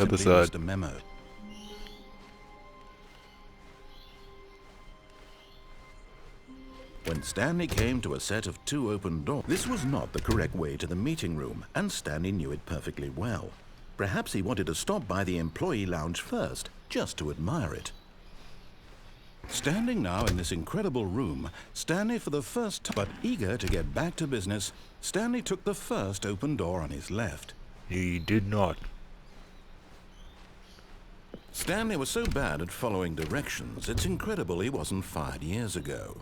Other simply side. missed a memo. When Stanley came to a set of 2 open doors, this was not the correct way to the meeting room, and Stanley knew it perfectly well. Perhaps he wanted to stop by the employee lounge first, just to admire it. Standing now in this incredible room, Stanley for the first time, but eager to get back to business, Stanley took the first open door on his left. He did not. Stanley was so bad at following directions, it's incredible he wasn't fired years ago.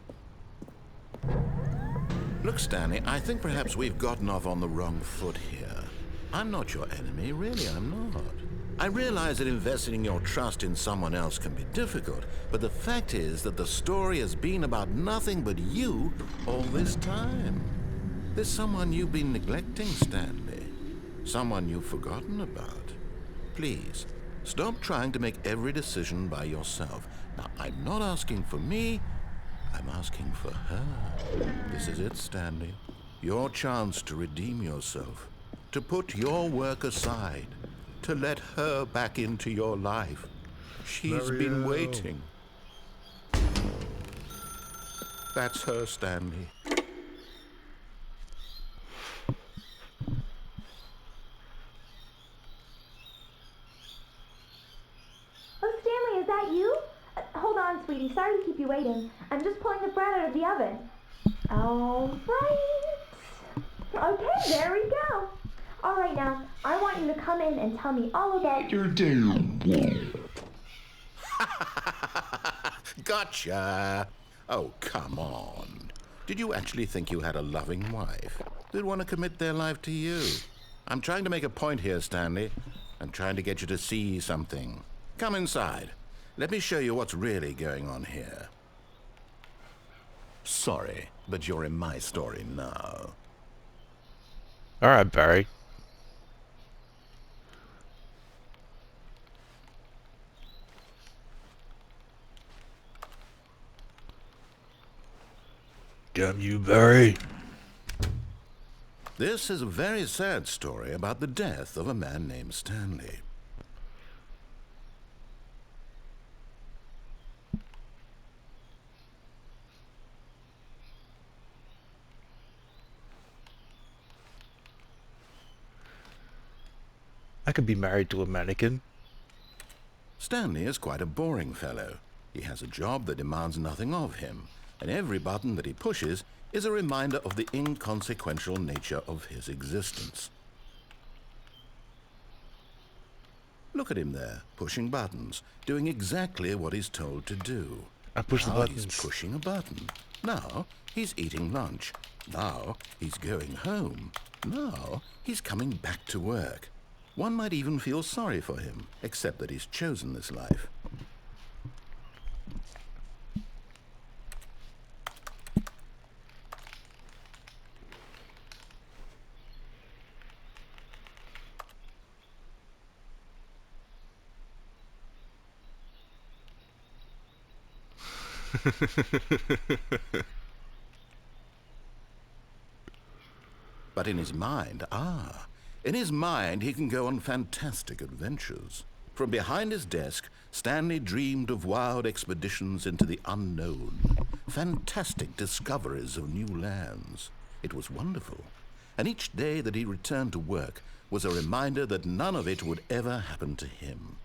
Look, Stanley, I think perhaps we've gotten off on the wrong foot here. I'm not your enemy, really, I'm not. I realize that investing your trust in someone else can be difficult, but the fact is that the story has been about nothing but you all this time. There's someone you've been neglecting, Stanley. Someone you've forgotten about. Please, stop trying to make every decision by yourself. Now, I'm not asking for me, I'm asking for her. This is it, Stanley. Your chance to redeem yourself, to put your work aside, to let her back into your life. She's been waiting. That's her, Stanley. Oh, Stanley, is that you? Hold on, sweetie. Sorry to keep you waiting. I'm just pulling the bread out of the oven. All right. Okay, there we go. All right, now, I want you to come in and tell me all about your day. Gotcha. Oh, come on. Did you actually think you had a loving wife who'd want to commit their life to you? I'm trying to make a point here, Stanley. I'm trying to get you to see something. Come inside. Let me show you what's really going on here. Sorry, but you're in my story now. Alright, Barry. Damn you, Barry. This is a very sad story about the death of a man named Stanley. I could be married to a mannequin. Stanley is quite a boring fellow. He has a job that demands nothing of him, and every button that he pushes is a reminder of the inconsequential nature of his existence. Look at him there, pushing buttons, doing exactly what he's told to do. I push the Now buttons. he's pushing a button. Now he's eating lunch. Now he's going home. Now he's coming back to work. One might even feel sorry for him, except that he's chosen this life. But in his mind, in his mind he can go on fantastic adventures. From behind his desk, Stanley dreamed of wild expeditions into the unknown, fantastic discoveries of new lands. It was wonderful, and each day that he returned to work was a reminder that none of it would ever happen to him.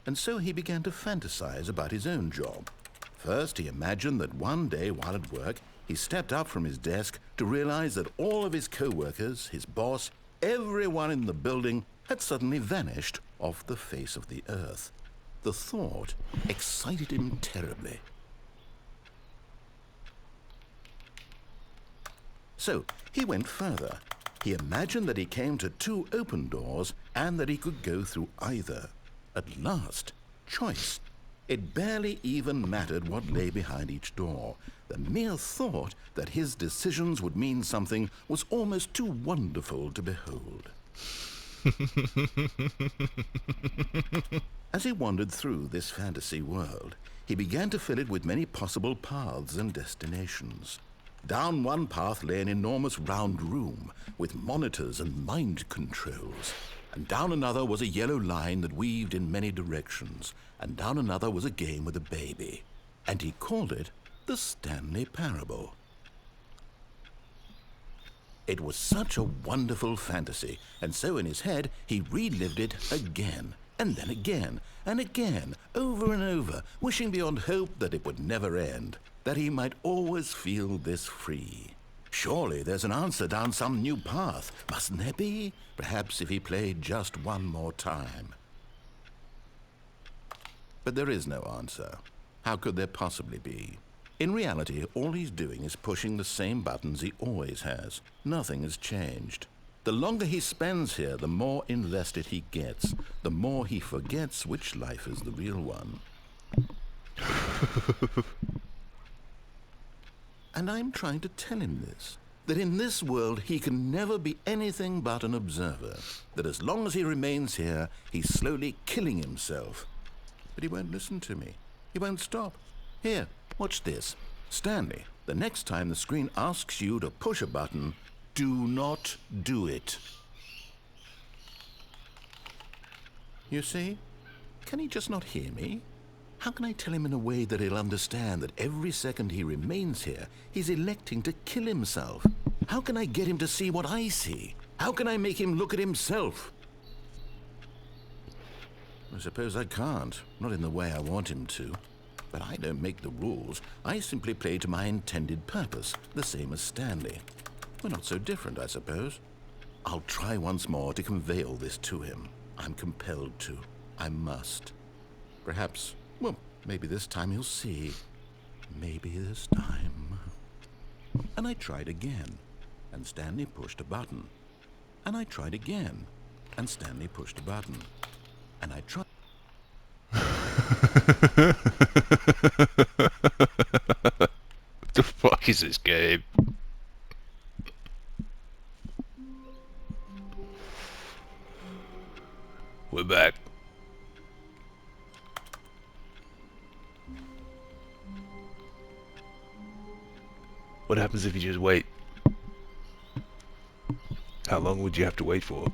And so he began to fantasize about his own job. First, he imagined that one day while at work, he stepped up from his desk to realize that all of his co-workers, his boss, everyone in the building had suddenly vanished off the face of the earth. The thought excited him terribly. So he went further. He imagined that he came to 2 open doors and that he could go through either. At last, choice. It barely even mattered what lay behind each door. The mere thought that his decisions would mean something was almost too wonderful to behold. As he wandered through this fantasy world, he began to fill it with many possible paths and destinations. Down one path lay an enormous round room with monitors and mind controls. And down another was a yellow line that weaved in many directions. And down another was a game with a baby. And he called it the Stanley Parable. It was such a wonderful fantasy, and so in his head he relived it again, and then again, and again, over and over, wishing beyond hope that it would never end, that he might always feel this free. Surely there's an answer down some new path, mustn't there be? Perhaps if he played just one more time. But there is no answer. How could there possibly be? In reality, all he's doing is pushing the same buttons he always has. Nothing has changed. The longer he spends here, the more invested he gets, the more he forgets which life is the real one. And I'm trying to tell him this, that in this world he can never be anything but an observer, that as long as he remains here, he's slowly killing himself. But he won't listen to me. He won't stop. Here, watch this. Stanley, the next time the screen asks you to push a button, do not do it. You see? Can he just not hear me? How can I tell him in a way that he'll understand that every second he remains here, he's electing to kill himself? How can I get him to see what I see? How can I make him look at himself? I suppose I can't, not in the way I want him to. But I don't make the rules. I simply play to my intended purpose, the same as Stanley. We're not so different, I suppose. I'll try once more to convey all this to him. I'm compelled to. I must. Perhaps, well, maybe this time he'll see. Maybe this time. And I tried again, and Stanley pushed a button. And I tried again, and Stanley pushed a button. And I tried... What the fuck is this game? We're back. What happens if you just wait? How long would you have to wait for?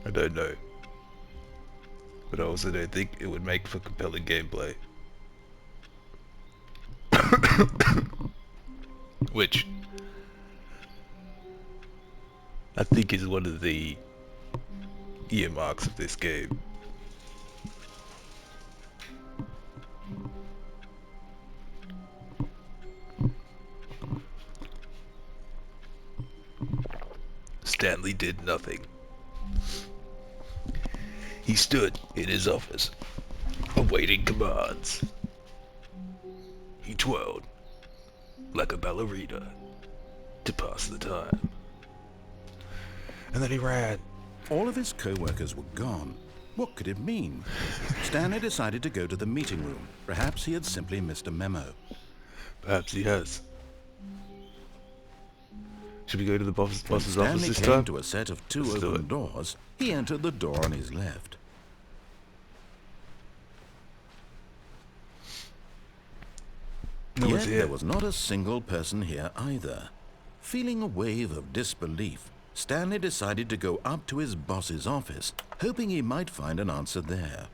I don't know. But I also don't think it would make for compelling gameplay. Which I think is one of the earmarks of this game. Stanley did nothing. He stood in his office, awaiting commands. He twirled like a ballerina to pass the time. And then he ran. All of his co-workers were gone. What could it mean? Stanley decided to go to the meeting room. Perhaps he had simply missed a memo. Perhaps he has. Should we go to the boss's office Stanley this came time? to a set of two Let's do open it. doors. He entered the door on his left. No one's Yet here. there was not a single person here either. Feeling a wave of disbelief, Stanley decided to go up to his boss's office, hoping he might find an answer there.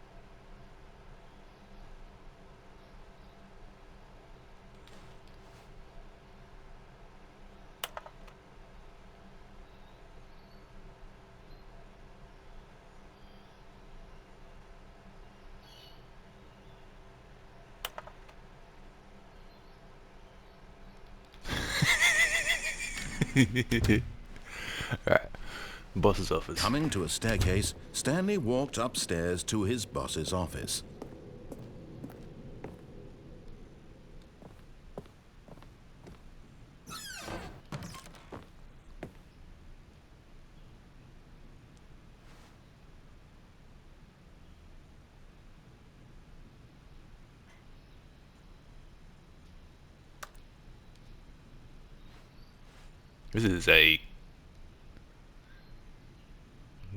Alright. Boss's office. Coming to a staircase, Stanley walked upstairs to his boss's office. This is a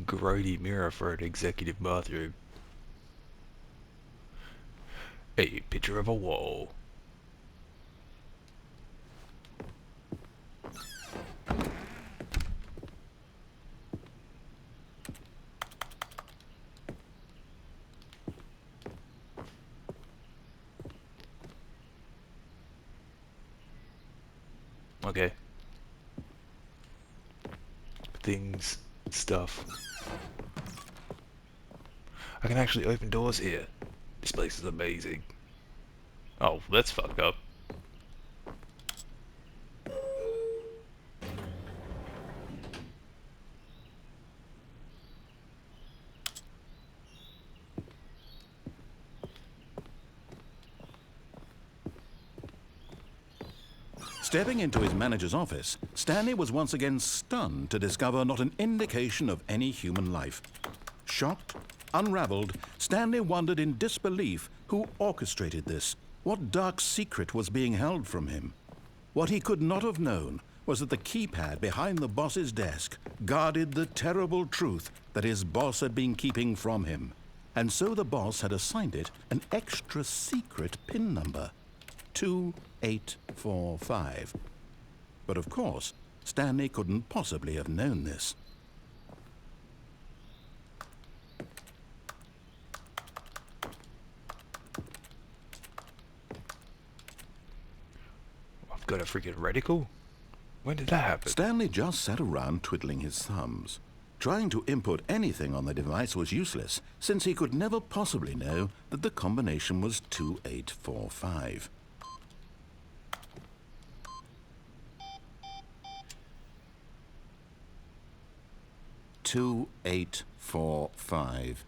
grody mirror for an executive bathroom. A picture of a wall. Okay. Things, stuff. I can actually open doors here. This place is amazing. Oh, that's fucked up. Stepping into his manager's office, Stanley was once again stunned to discover not an indication of any human life. Shocked, unraveled, Stanley wondered in disbelief who orchestrated this. What dark secret was being held from him? What he could not have known was that the keypad behind the boss's desk guarded the terrible truth that his boss had been keeping from him. And so the boss had assigned it an extra secret PIN number. 2845. But of course, Stanley couldn't possibly have known this. I've got a freaking reticle? When did that happen? Stanley just sat around twiddling his thumbs. Trying to input anything on the device was useless, since he could never possibly know that the combination was 2845. Two, 8, 4, 5.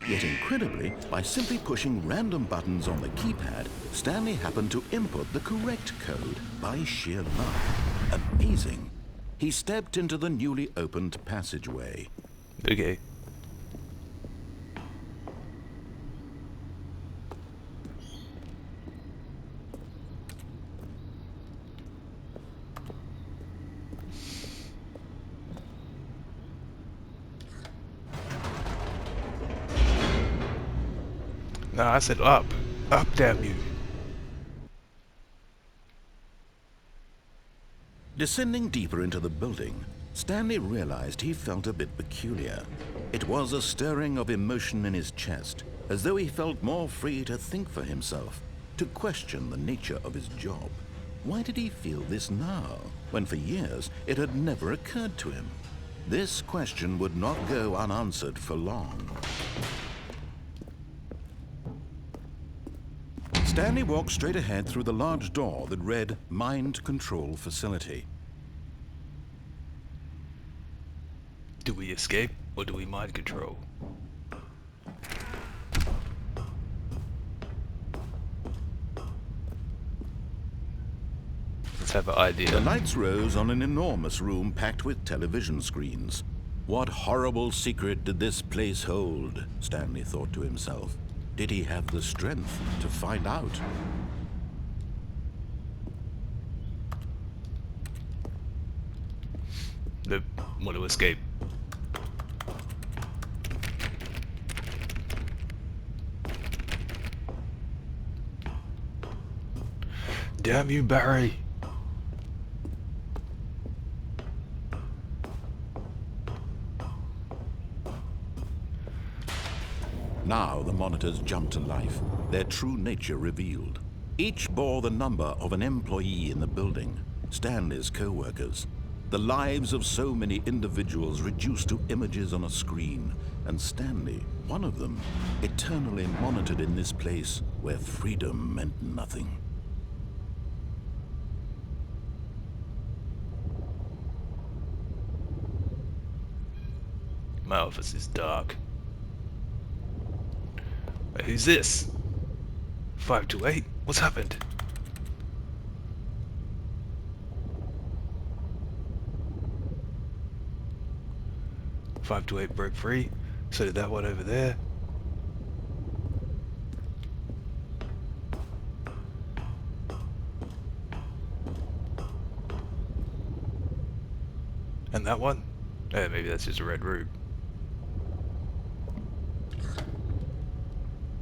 Yet incredibly, by simply pushing random buttons on the keypad, Stanley happened to input the correct code by sheer luck. Amazing. He stepped into the newly opened passageway. Okay. No, I said up. Up, damn you. Descending deeper into the building, Stanley realized he felt a bit peculiar. It was a stirring of emotion in his chest, as though he felt more free to think for himself, to question the nature of his job. Why did he feel this now, when for years it had never occurred to him? This question would not go unanswered for long. Stanley walked straight ahead through the large door that read Mind Control Facility. Do we escape or do we mind control? Let's have an idea. The lights rose on an enormous room packed with television screens. What horrible secret did this place hold? Stanley thought to himself. Did he have the strength to find out? Nope. Want to escape. Damn you, Barry. Now the monitors jumped to life, their true nature revealed. Each bore the number of an employee in the building, Stanley's co-workers. The lives of so many individuals reduced to images on a screen, and Stanley, one of them, eternally monitored in this place where freedom meant nothing. My office is dark. Who's this? 528? What's happened? Five to eight broke free. So did that one over there. And that one? Maybe that's just a red room.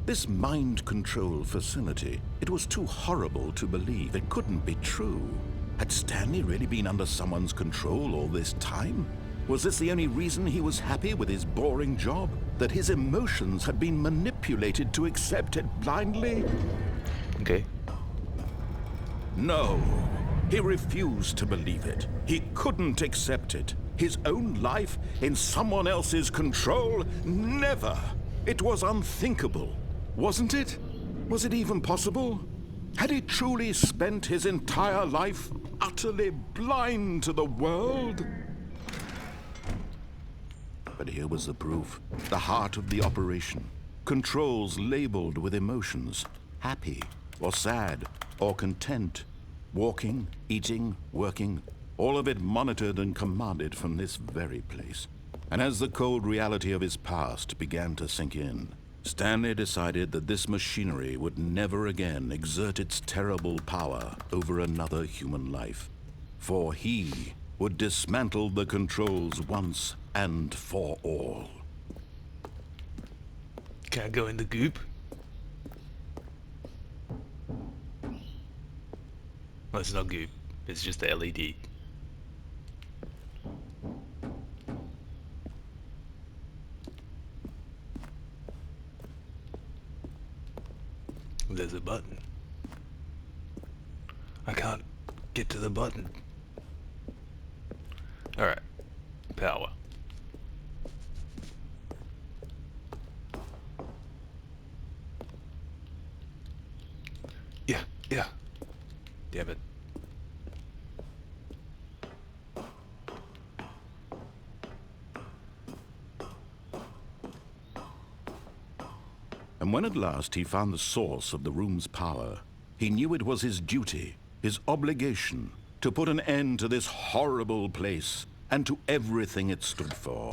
This mind control facility, it was too horrible to believe. It couldn't be true. Had Stanley really been under someone's control all this time? Was this the only reason he was happy with his boring job? That his emotions had been manipulated to accept it blindly? Okay. No. He refused to believe it. He couldn't accept it. His own life in someone else's control? Never. It was unthinkable. Wasn't it? Was it even possible? Had he truly spent his entire life utterly blind to the world? But here was the proof. The heart of the operation. Controls labeled with emotions. Happy, or sad, or content. Walking, eating, working. All of it monitored and commanded from this very place. And as the cold reality of his past began to sink in, Stanley decided that this machinery would never again exert its terrible power over another human life. For he would dismantle the controls once and for all. Can I go in the goop? Well, it's not goop. It's just the LED. There's a button. I can't get to the button. Alright. Power. Yeah. Damn it. And when at last he found the source of the room's power, he knew it was his duty, his obligation, to put an end to this horrible place and to everything it stood for.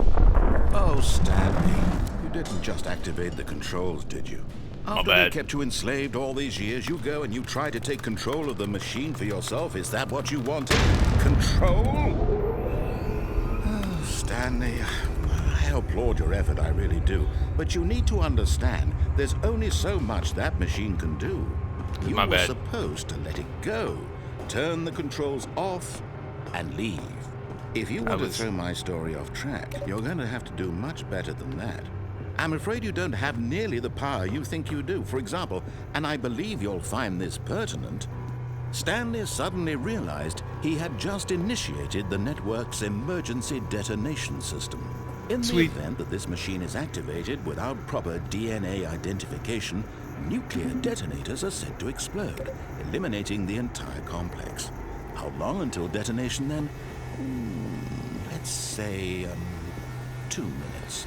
Oh, Stanley, you didn't just activate the controls, did you? After they kept you enslaved all these years, you go and you try to take control of the machine for yourself. Is that what you wanted? Control? Oh, Stanley, I applaud your effort, I really do. But you need to understand, there's only so much that machine can do. You were supposed to let it go, turn the controls off, and leave. If you want to throw my story off track, you're going to have to do much better than that. I'm afraid you don't have nearly the power you think you do. For example, and I believe you'll find this pertinent, Stanley suddenly realized he had just initiated the network's emergency detonation system. In the event that this machine is activated without proper DNA identification, nuclear detonators are said to explode, eliminating the entire complex. How long until detonation then? Let's say, 2 minutes.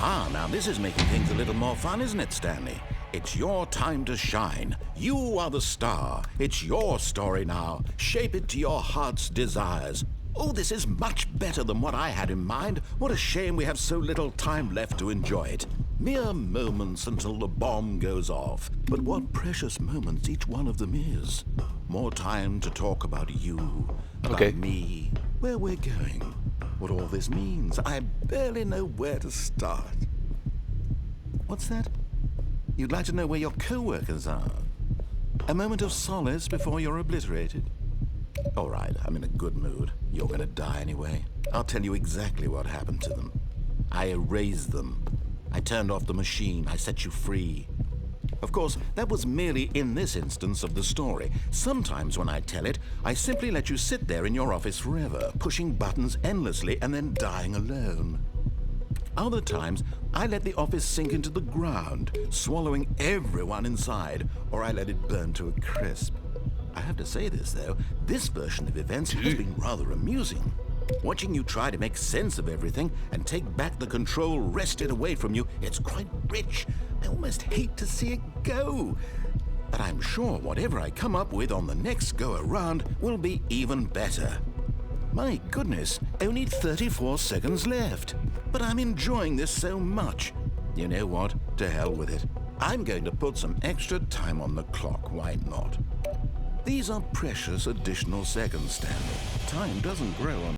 Ah, now this is making things a little more fun, isn't it, Stanley? It's your time to shine. You are the star. It's your story now. Shape it to your heart's desires. Oh, this is much better than what I had in mind. What a shame we have so little time left to enjoy it. Mere moments until the bomb goes off. But what precious moments each one of them is. More time to talk about you, about me, where we're going, what all this means. I barely know where to start. What's that? You'd like to know where your co-workers are? A moment of solace before you're obliterated? All right, I'm in a good mood. You're gonna die anyway. I'll tell you exactly what happened to them. I erased them. I turned off the machine. I set you free. Of course, that was merely in this instance of the story. Sometimes when I tell it, I simply let you sit there in your office forever, pushing buttons endlessly and then dying alone. Other times, I let the office sink into the ground, swallowing everyone inside, or I let it burn to a crisp. I have to say this, though, this version of events has been rather amusing. Watching you try to make sense of everything and take back the control wrested away from you, it's quite rich. I almost hate to see it go. But I'm sure whatever I come up with on the next go-around will be even better. My goodness, only 34 seconds left. But I'm enjoying this so much. You know what? To hell with it. I'm going to put some extra time on the clock, why not? These are precious additional seconds, Stanley. Time doesn't grow on